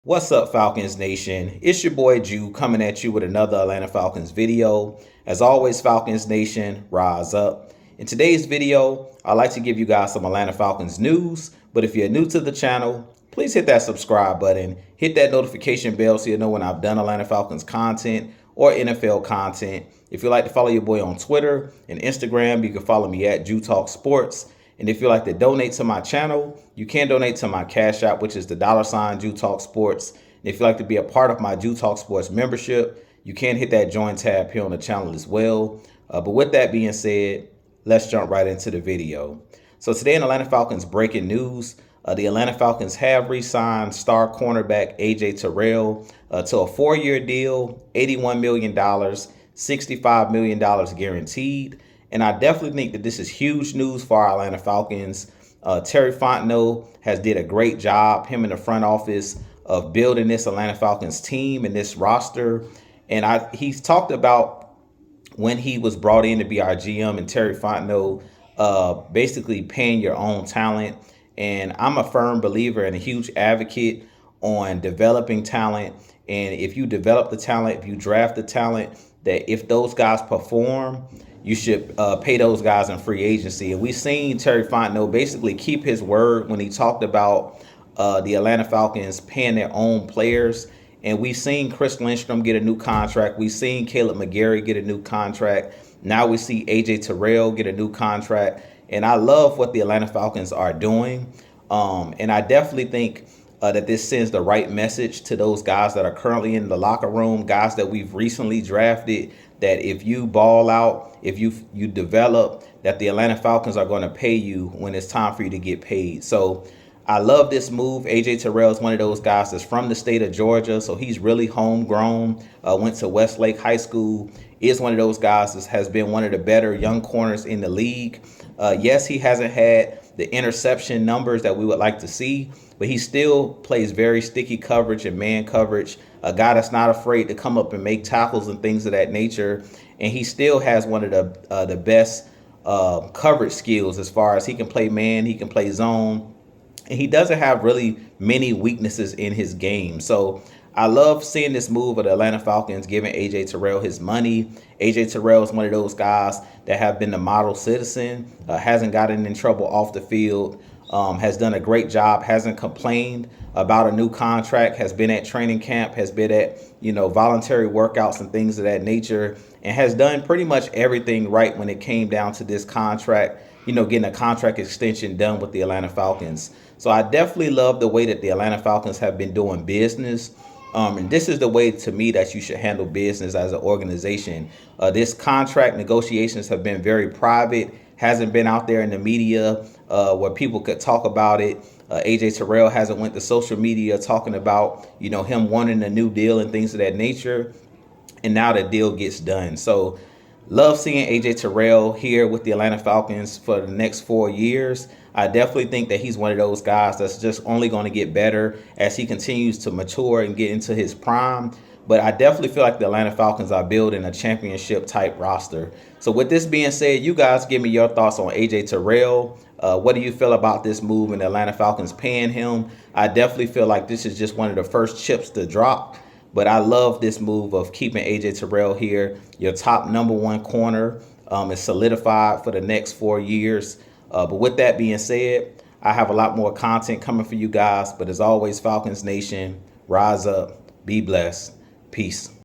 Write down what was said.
What's up, Falcons Nation? It's your boy Jew coming at you with another Atlanta Falcons video. As always, Falcons Nation, rise up. In today's video, I'd like to give you guys some Atlanta Falcons news. But if you're new to the channel, please hit that subscribe button, hit that notification bell so you know when I've done Atlanta Falcons content or NFL content. If you'd like to follow your boy on Twitter and Instagram, you can follow me at Jew Talk Sports. And if you'd like to donate to my channel, you can donate to my Cash App, which is the $ Jew Talk Sports. And if you'd like to be a part of my Jew Talk Sports membership, you can hit that join tab here on the channel as well. But with that being said, let's jump right into the video. So today in Atlanta Falcons breaking news, the Atlanta Falcons have re-signed star cornerback AJ Terrell to a 4-year deal, $81 million, $65 million guaranteed. And I definitely think that this is huge news for our Atlanta Falcons. Terry Fontenot has did a great job, him in the front office, of building this Atlanta Falcons team and this roster. And he's talked about when he was brought in to be our GM and Terry Fontenot basically paying your own talent. And I'm a firm believer and a huge advocate on developing talent. And if you develop the talent, if you draft the talent, that if those guys perform, you should pay those guys in free agency. And we've seen Terry Fontenot basically keep his word when he talked about the Atlanta Falcons paying their own players. And we've seen Chris Lindstrom get a new contract. We've seen Caleb McGarry get a new contract. Now we see AJ Terrell get a new contract. And I love what the Atlanta Falcons are doing. And I definitely think that this sends the right message to those guys that are currently in the locker room, guys that we've recently drafted, that if you ball out, if you develop, that the Atlanta Falcons are going to pay you when it's time for you to get paid. So I love this move. AJ Terrell is one of those guys that's from the state of Georgia, so he's really homegrown, went to Westlake High School, is one of those guys that has been one of the better young corners in the league. Yes, he hasn't had the interception numbers that we would like to see, but he still plays very sticky coverage and man coverage, a guy that's not afraid to come up and make tackles and things of that nature. And he still has one of the best coverage skills as far as he can play man, he can play zone, and he doesn't have really many weaknesses in his game. So I love seeing this move of the Atlanta Falcons giving AJ Terrell his money. AJ Terrell is one of those guys that have been the model citizen, hasn't gotten in trouble off the field, has done a great job, hasn't complained about a new contract, has been at training camp, has been at, voluntary workouts and things of that nature, and has done pretty much everything right when it came down to this contract, getting a contract extension done with the Atlanta Falcons. So I definitely love the way that the Atlanta Falcons have been doing business. And this is the way, to me, that you should handle business as an organization. This contract negotiations have been very private, hasn't been out there in the media where people could talk about it. AJ Terrell hasn't went to social media talking about, him wanting a new deal and things of that nature. And now the deal gets done. So love seeing AJ Terrell here with the Atlanta Falcons for the next 4 years. I definitely think that he's one of those guys that's just only going to get better as he continues to mature and get into his prime. But I definitely feel like the Atlanta Falcons are building a championship type roster. So with this being said, you guys give me your thoughts on AJ Terrell. What do you feel about this move and the Atlanta Falcons paying him? I definitely feel like this is just one of the first chips to drop. But I love this move of keeping AJ Terrell here. Your top #1 corner is solidified for the next 4 years. But with that being said, I have a lot more content coming for you guys. But as always, Falcons Nation, rise up, be blessed, peace.